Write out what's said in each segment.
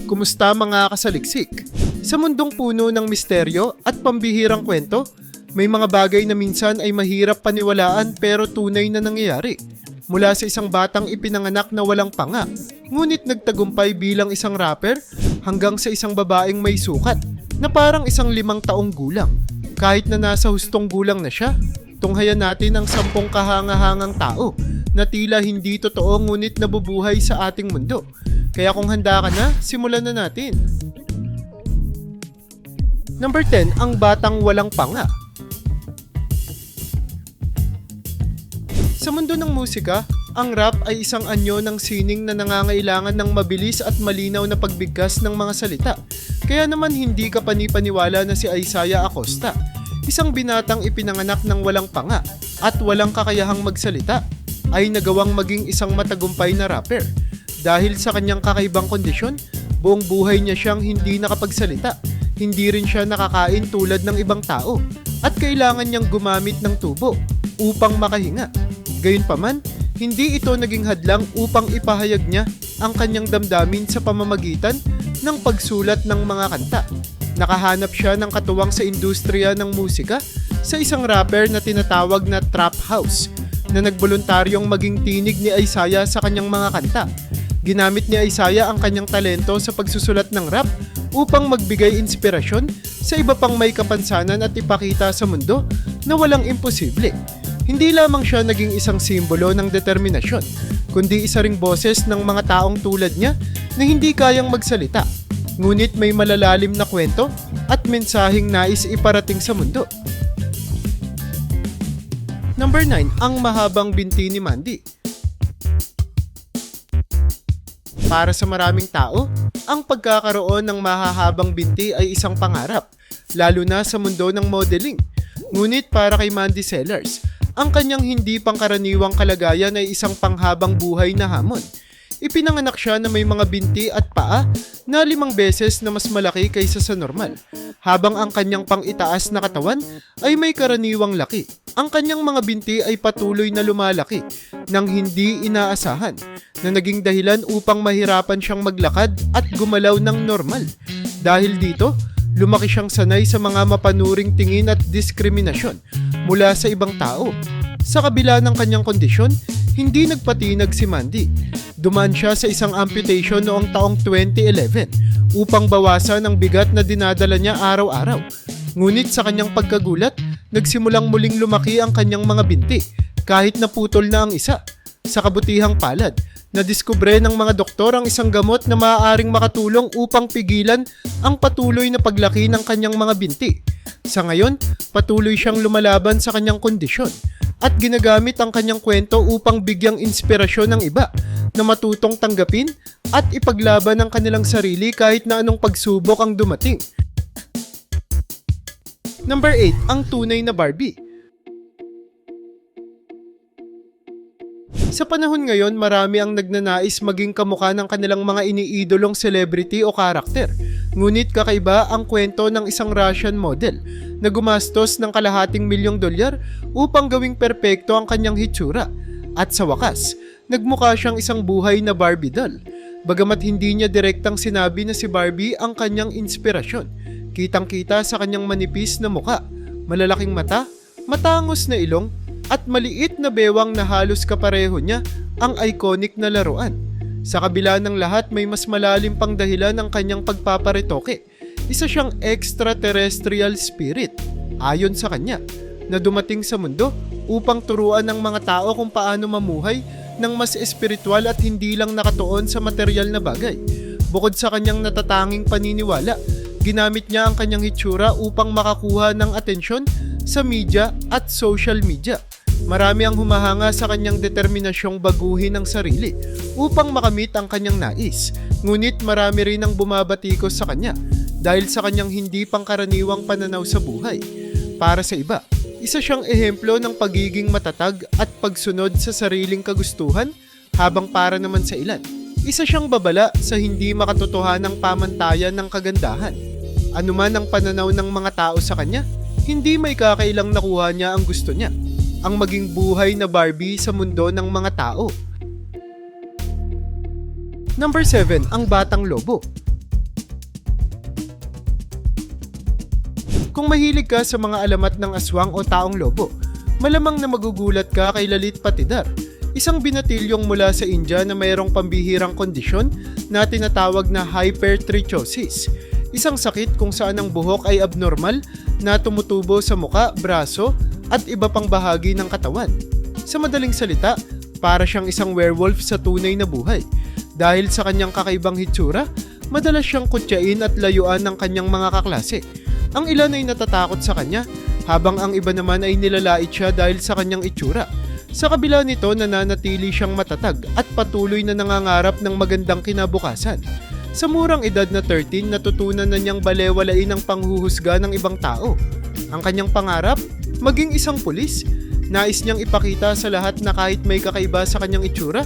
Kumusta mga kasaliksik? Sa mundong puno ng misteryo at pambihirang kwento, may mga bagay na minsan ay mahirap paniwalaan pero tunay na nangyayari. Mula sa isang batang ipinanganak na walang panga, ngunit nagtagumpay bilang isang rapper, hanggang sa isang babaeng may sukat na parang isang 5 taong gulang. Kahit na nasa hustong gulang na siya, tunghayan natin ang 10 kahangahangang tao na tila hindi totoo ngunit nabubuhay sa ating mundo. Kaya kung handa ka na, simulan na natin. Number 10, ang batang walang panga. Sa mundo ng musika, ang rap ay isang anyo ng sining na nangangailangan ng mabilis at malinaw na pagbigkas ng mga salita. Kaya naman hindi ka panipaniwala na si Isaiah Acosta, isang binatang ipinanganak ng walang panga at walang kakayahang magsalita, ay nagawang maging isang matagumpay na rapper. Dahil sa kanyang kakaibang kondisyon, buong buhay niya siyang hindi nakapagsalita. Hindi rin siya nakakain tulad ng ibang tao at kailangan niyang gumamit ng tubo upang makahinga. Gayunpaman, hindi ito naging hadlang upang ipahayag niya ang kanyang damdamin sa pamamagitan ng pagsulat ng mga kanta. Nakahanap siya ng katuwang sa industriya ng musika sa isang rapper na tinatawag na Trap House na nagboluntaryong maging tinig ni Isaiah sa kanyang mga kanta. Ginamit ni Isaiah ang kanyang talento sa pagsusulat ng rap upang magbigay inspirasyon sa iba pang may kapansanan at ipakita sa mundo na walang imposible. Hindi lamang siya naging isang simbolo ng determinasyon, kundi isa ring boses ng mga taong tulad niya na hindi kayang magsalita, ngunit may malalalim na kwento at mensaheng nais iparating sa mundo. Number 9, ang mahabang binti ni Mandy. Para sa maraming tao, ang pagkakaroon ng mahahabang binti ay isang pangarap, lalo na sa mundo ng modeling. Ngunit para kay Mandy Sellers, ang kanyang hindi pangkaraniwang kalagayan ay isang panghabang buhay na hamon. Ipinanganak siya na may mga binti at paa na 5 beses na mas malaki kaysa sa normal, habang ang kanyang pang-itaas na katawan ay may karaniwang laki. Ang kanyang mga binti ay patuloy na lumalaki nang hindi inaasahan, na naging dahilan upang mahirapan siyang maglakad at gumalaw ng normal. Dahil dito, lumaki siyang sanay sa mga mapanuring tingin at diskriminasyon mula sa ibang tao. Sa kabila ng kanyang kondisyon, hindi nagpatinag si Mandy. Dumaan siya sa isang amputation noong taong 2011 upang bawasan ang bigat na dinadala niya araw-araw. Ngunit sa kanyang pagkagulat, nagsimulang muling lumaki ang kanyang mga binti kahit naputol na ang isa. Sa kabutihang palad, nadiskubre ng mga doktor ang isang gamot na maaaring makatulong upang pigilan ang patuloy na paglaki ng kanyang mga binti. Sa ngayon, patuloy siyang lumalaban sa kanyang kondisyon at ginagamit ang kanyang kwento upang bigyang inspirasyon ng iba na matutong tanggapin at ipaglaban ang kanilang sarili kahit na anong pagsubok ang dumating. Number 8, ang tunay na Barbie. Sa panahon ngayon, marami ang nagnanais maging kamukha ng kanilang mga iniidolong celebrity o karakter. Ngunit kakaiba ang kwento ng isang Russian model na gumastos ng $250,000 upang gawing perpekto ang kanyang hitsura. At sa wakas, nagmukha siyang isang buhay na Barbie doll. Bagamat hindi niya direktang sinabi na si Barbie ang kanyang inspirasyon, kitang-kita sa kanyang manipis na muka, malalaking mata, matangos na ilong, at maliit na bewang na halos kapareho niya ang iconic na laruan. Sa kabila ng lahat, may mas malalim pang dahilan ang kanyang pagpaparetoke. Isa siyang extraterrestrial spirit, ayon sa kanya, na dumating sa mundo upang turuan ng mga tao kung paano mamuhay ng mas espiritual at hindi lang nakatuon sa material na bagay. Bukod sa kanyang natatanging paniniwala, ginamit niya ang kanyang hitsura upang makakuha ng atensyon sa media at social media. Marami ang humahanga sa kanyang determinasyong baguhin ang sarili upang makamit ang kanyang nais. Ngunit marami rin ang bumabatikos sa kanya dahil sa kanyang hindi pangkaraniwang pananaw sa buhay. Para sa iba, isa siyang ehemplo ng pagiging matatag at pagsunod sa sariling kagustuhan, habang para naman sa ilan, isa siyang babala sa hindi makatotohanang pamantayan ng kagandahan. Anuman ang pananaw ng mga tao sa kanya, hindi may kakailang nakuha niya ang gusto niya, ang maging buhay na Barbie sa mundo ng mga tao. Number 7, ang Batang Lobo. Kung mahilig ka sa mga alamat ng aswang o taong lobo, malamang na magugulat ka kay Lalit Patidar, isang binatilyong mula sa India na mayroong pambihirang kondisyon na tinatawag na hypertrichosis. Isang sakit kung saan ang buhok ay abnormal na tumutubo sa muka, braso at iba pang bahagi ng katawan. Sa madaling salita, para siyang isang werewolf sa tunay na buhay. Dahil sa kanyang kakaibang hitsura, madalas siyang kutyain at layuan ng kanyang mga kaklase. Ang ilan ay natatakot sa kanya, habang ang iba naman ay nilalait siya dahil sa kanyang itsura. Sa kabila nito, nananatili siyang matatag at patuloy na nangangarap ng magandang kinabukasan. Sa murang edad na 13, natutunan na niyang balewalain ang panghuhusga ng ibang tao. Ang kanyang pangarap, maging isang pulis. Nais niyang ipakita sa lahat na kahit may kakaiba sa kanyang itsura,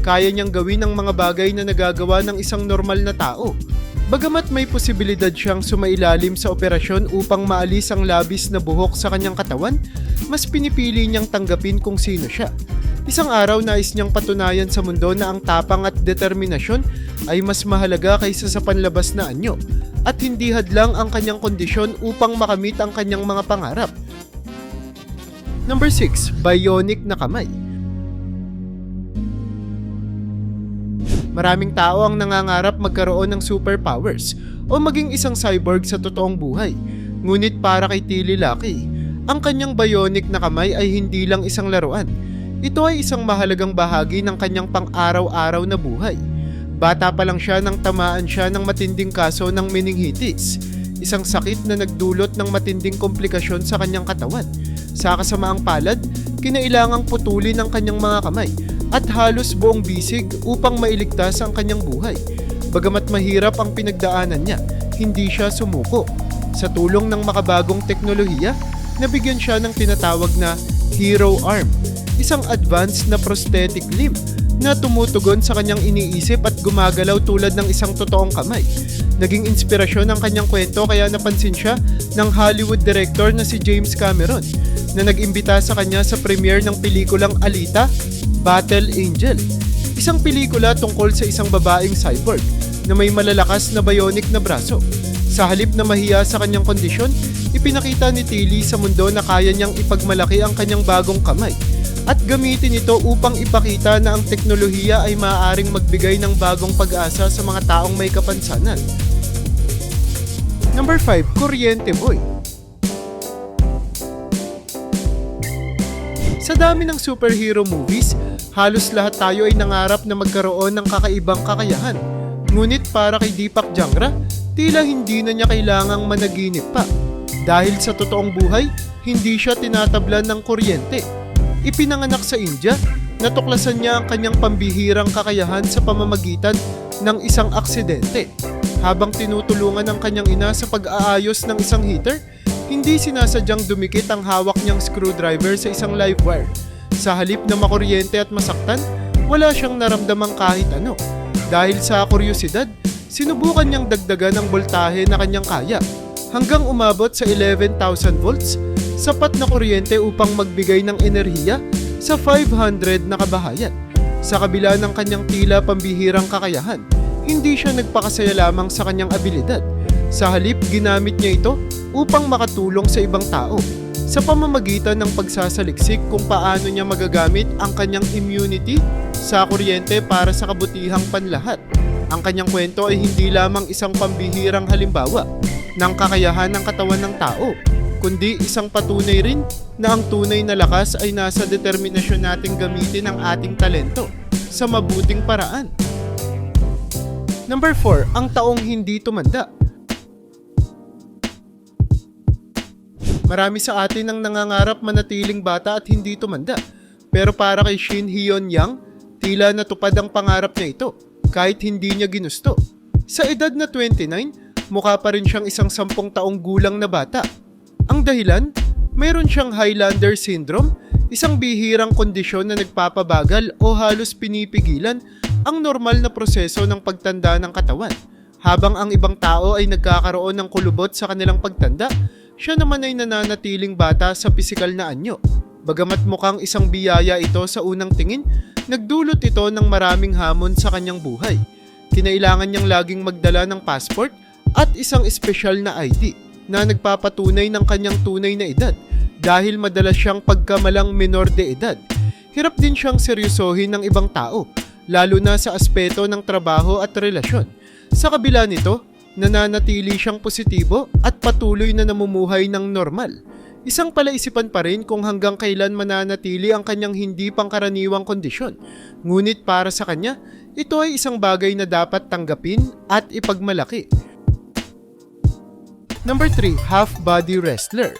kaya niyang gawin ang mga bagay na nagagawa ng isang normal na tao. Bagamat may posibilidad siyang sumailalim sa operasyon upang maalis ang labis na buhok sa kanyang katawan, mas pinipili niyang tanggapin kung sino siya. Isang araw nais niyang patunayan sa mundo na ang tapang at determinasyon ay mas mahalaga kaysa sa panlabas na anyo at hindi hadlang ang kanyang kondisyon upang makamit ang kanyang mga pangarap. Number 6. Bionic na kamay. Maraming tao ang nangangarap magkaroon ng superpowers o maging isang cyborg sa totoong buhay. Ngunit para kay Tilly Lucky, ang kanyang bionic na kamay ay hindi lang isang laruan. Ito ay isang mahalagang bahagi ng kanyang pang-araw-araw na buhay. Bata pa lang siya nang tamaan siya ng matinding kaso ng meningitis, isang sakit na nagdulot ng matinding komplikasyon sa kanyang katawan. Sa kasamaang palad, kinailangang putulin ang kanyang mga kamay at halos buong bisig upang mailigtas ang kanyang buhay. Bagamat mahirap ang pinagdaanan niya, hindi siya sumuko. Sa tulong ng makabagong teknolohiya, nabigyan siya ng tinatawag na Hero Arm, isang advanced na prosthetic limb na tumutugon sa kanyang iniisip at gumagalaw tulad ng isang totoong kamay. Naging inspirasyon ang kanyang kwento kaya napansin siya ng Hollywood director na si James Cameron na nag-imbita sa kanya sa premiere ng pelikulang Alita, Battle Angel, isang pelikula tungkol sa isang babaeng cyborg na may malalakas na bionic na braso. Sa halip na mahiya sa kanyang kondisyon, ipinakita ni Tilly sa mundo na kaya niyang ipagmalaki ang kanyang bagong kamay at gamitin ito upang ipakita na ang teknolohiya ay maaaring magbigay ng bagong pag-asa sa mga taong may kapansanan. Number 5. Kuryente Boy. Sa dami ng superhero movies, halos lahat tayo ay nangarap na magkaroon ng kakaibang kakayahan. Ngunit para kay Deepak Jangra, tila hindi na niya kailangang managinip pa. Dahil sa totoong buhay, hindi siya tinatablan ng kuryente. Ipinanganak sa India, natuklasan niya ang kanyang pambihirang kakayahan sa pamamagitan ng isang aksidente. Habang tinutulungan ng kanyang ina sa pag-aayos ng isang heater, hindi sinasadyang dumikit ang hawak niyang screwdriver sa isang live wire. Sa halip na makuryente at masaktan, wala siyang naramdamang kahit ano. Dahil sa kuryosidad, sinubukan niyang dagdagan ang boltahe na kanyang kaya hanggang umabot sa 11,000 volts, sapat na kuryente upang magbigay ng enerhiya sa 500 na kabahayan. Sa kabila ng kanyang tila pambihirang kakayahan, hindi siya nagpakasaya lamang sa kanyang abilidad. Sa halip, ginamit niya ito upang makatulong sa ibang tao sa pamamagitan ng pagsasaliksik kung paano niya magagamit ang kanyang immunity sa kuryente para sa kabutihang panlahat. Ang kanyang kwento ay hindi lamang isang pambihirang halimbawa ng kakayahan ng katawan ng tao, kundi isang patunay rin na ang tunay na lakas ay nasa determinasyon nating gamitin ang ating talento sa mabuting paraan. Number 4. Ang taong hindi tumanda. Marami sa atin ang nangangarap manatiling bata at hindi tumanda. Pero para kay Shin Hyon Yang, tila natupad ang pangarap niya ito kahit hindi niya ginusto. Sa edad na 29, mukha pa rin siyang isang 10 taong gulang na bata. Ang dahilan, mayroon siyang Highlander syndrome, isang bihirang kondisyon na nagpapabagal o halos pinipigilan ang normal na proseso ng pagtanda ng katawan. Habang ang ibang tao ay nagkakaroon ng kulubot sa kanilang pagtanda, siya naman ay nananatiling bata sa pisikal na anyo. Bagamat mukhang isang biyaya ito sa unang tingin, nagdulot ito ng maraming hamon sa kanyang buhay. Kinailangan niyang laging magdala ng passport at isang espesyal na ID. na nagpapatunay ng kanyang tunay na edad dahil madalas siyang pagkamalang menor de edad. Hirap din siyang seryosohin ng ibang tao, lalo na sa aspeto ng trabaho at relasyon. Sa kabila nito, nananatili siyang positibo at patuloy na namumuhay ng normal. Isang palaisipan pa rin kung hanggang kailan mananatili ang kanyang hindi pangkaraniwang kondisyon. Ngunit para sa kanya, ito ay isang bagay na dapat tanggapin at ipagmalaki. Number 3, half-body wrestler.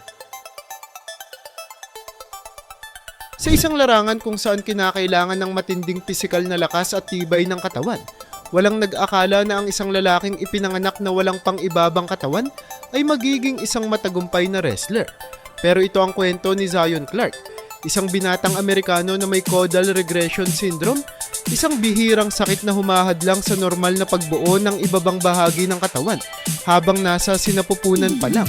Sa isang larangan kung saan kinakailangan ng matinding pisikal na lakas at tibay ng katawan, walang nag-akala na ang isang lalaking ipinanganak na walang pang-ibabang katawan ay magiging isang matagumpay na wrestler. Pero ito ang kwento ni Zion Clark, isang binatang Amerikano na may caudal regression syndrome, isang bihirang sakit na humahadlang sa normal na pagbuo ng ibabang bahagi ng katawan habang nasa sinapupunan pa lang.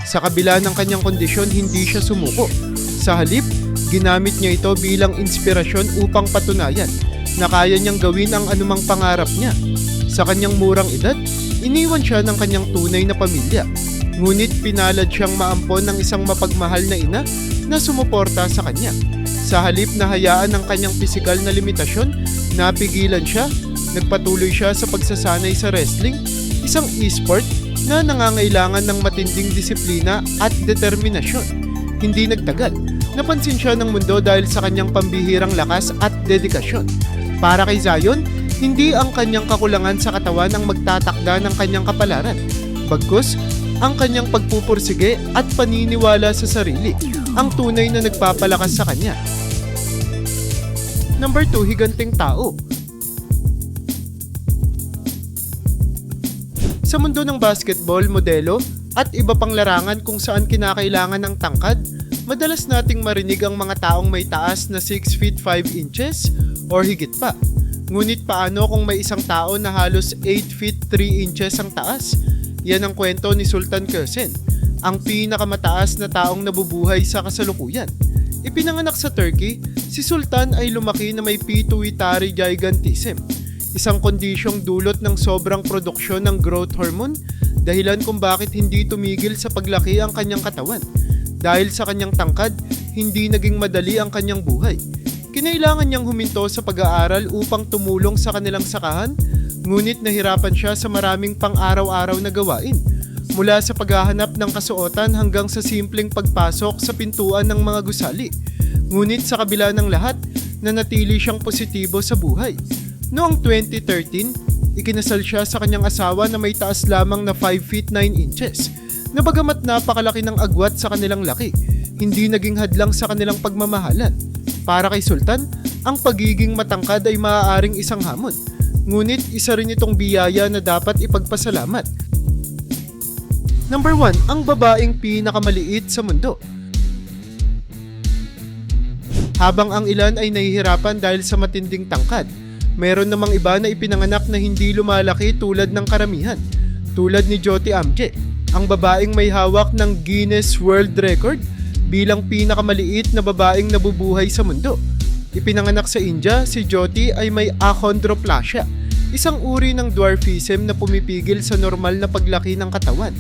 Sa kabila ng kanyang kondisyon, hindi siya sumuko. Sa halip, ginamit niya ito bilang inspirasyon upang patunayan na kaya niyang gawin ang anumang pangarap niya. Sa kanyang murang edad, iniwan siya ng kanyang tunay na pamilya. Ngunit pinalad siyang maampon ng isang mapagmahal na ina na sumuporta sa kanya. Sa halip na hayaan ang kanyang pisikal na limitasyon, napigilan siya, nagpatuloy siya sa pagsasanay sa wrestling, isang e-sport na nangangailangan ng matinding disiplina at determinasyon. Hindi nagtagal, napansin siya ng mundo dahil sa kanyang pambihirang lakas at dedikasyon. Para kay Zion, hindi ang kanyang kakulangan sa katawan ang magtatakda ng kanyang kapalaran. Bagkus, ang kanyang pagpupursige at paniniwala sa sarili ang tunay na nagpapalakas sa kanya. Number 2, higanting tao. Sa mundo ng basketball, modelo at iba pang larangan kung saan kinakailangan ng tangkad, madalas nating marinig ang mga taong may taas na 6 feet 5 inches or higit pa. Ngunit paano kung may isang tao na halos 8 feet 3 inches ang taas? Yan ang kwento ni Sultan Kösen, ang pinakamataas na taong nabubuhay sa kasalukuyan. Ipinanganak sa Turkey, si Sultan ay lumaki na may pituitary gigantism, isang kondisyong dulot ng sobrang produksyon ng growth hormone, dahilan kung bakit hindi tumigil sa paglaki ang kanyang katawan. Dahil sa kanyang tangkad, hindi naging madali ang kanyang buhay. Kinailangan niyang huminto sa pag-aaral upang tumulong sa kanilang sakahan, ngunit nahirapan siya sa maraming pang-araw-araw na gawain, mula sa paghahanap ng kasuotan hanggang sa simpleng pagpasok sa pintuan ng mga gusali. Ngunit sa kabila ng lahat, nanatili siyang positibo sa buhay. Noong 2013, ikinasal siya sa kanyang asawa na may taas lamang na 5 feet 9 inches, na bagamat napakalaki ng agwat sa kanilang laki, hindi naging hadlang sa kanilang pagmamahalan. Para kay Sultan, ang pagiging matangkad ay maaaring isang hamon, ngunit isa rin itong biyaya na dapat ipagpasalamat. Number 1, ang babaeng pinakamaliit sa mundo. Habang ang ilan ay nahihirapan dahil sa matinding tangkad, meron namang iba na ipinanganak na hindi lumalaki tulad ng karamihan, tulad ni Jyoti Amje, ang babaeng may hawak ng Guinness World Record bilang pinakamaliit na babaeng nabubuhay sa mundo. Ipinanganak sa India, si Jyoti ay may achondroplasia, isang uri ng dwarfism na pumipigil sa normal na paglaki ng katawan.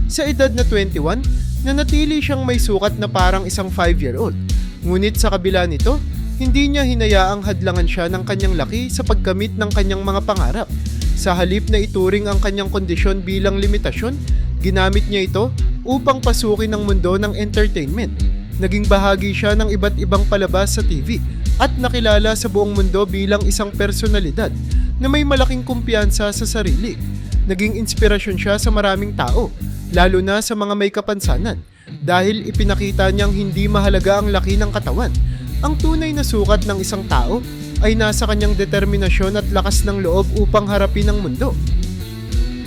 Sa edad na 21, nanatili siyang may sukat na parang isang 5-year-old. Ngunit sa kabila nito, hindi niya hinayaang hadlangan siya ng kanyang laki sa pagkamit ng kanyang mga pangarap. Sa halip na ituring ang kanyang kondisyon bilang limitasyon, ginamit niya ito upang pasukin ang mundo ng entertainment. Naging bahagi siya ng iba't ibang palabas sa TV at nakilala sa buong mundo bilang isang personalidad na may malaking kumpiyansa sa sarili. Naging inspirasyon siya sa maraming tao, lalo na sa mga may kapansanan, dahil ipinakita niyang hindi mahalaga ang laki ng katawan. Ang tunay na sukat ng isang tao ay nasa kanyang determinasyon at lakas ng loob upang harapin ang mundo.